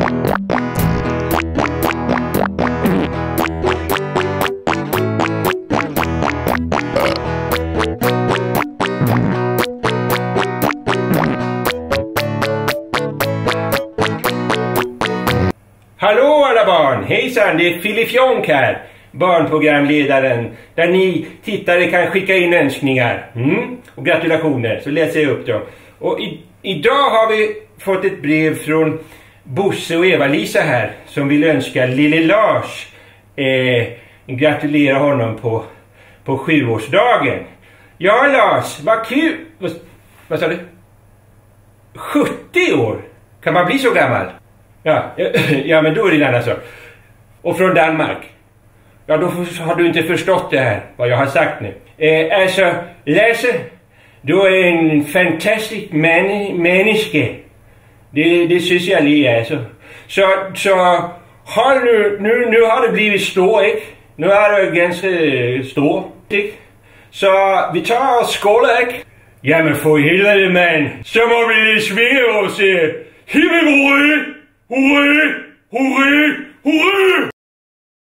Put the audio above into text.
Hallå alla barn! Hejsan, det är Filip Jonk här, barnprogramledaren, där ni tittare kan skicka in önskningar och gratulationer, så läser jag upp dem. Och idag har vi fått ett brev från Bosse och Eva-Lisa här, som vill önska lille Lars gratulera honom på 7-årsdagen. Ja Lars, vad kul! Vad sa du? 70 år? Kan man bli så gammal? Ja, men då är det en annan sak. Och från Danmark. Ja, då har du inte förstått det här, vad jag har sagt nu. Alltså, Lasse, du är en fantastisk människa. Det synes jag lige, alltså. Så har du, nu har det blivit stor, ikke? Nu är du ganska stor, ikke? Så vi tar och skåler, ikke? Jamen for helvede, mand. Så må vi svinge og se. Himmel, hurra, hurra, hurra, hurra.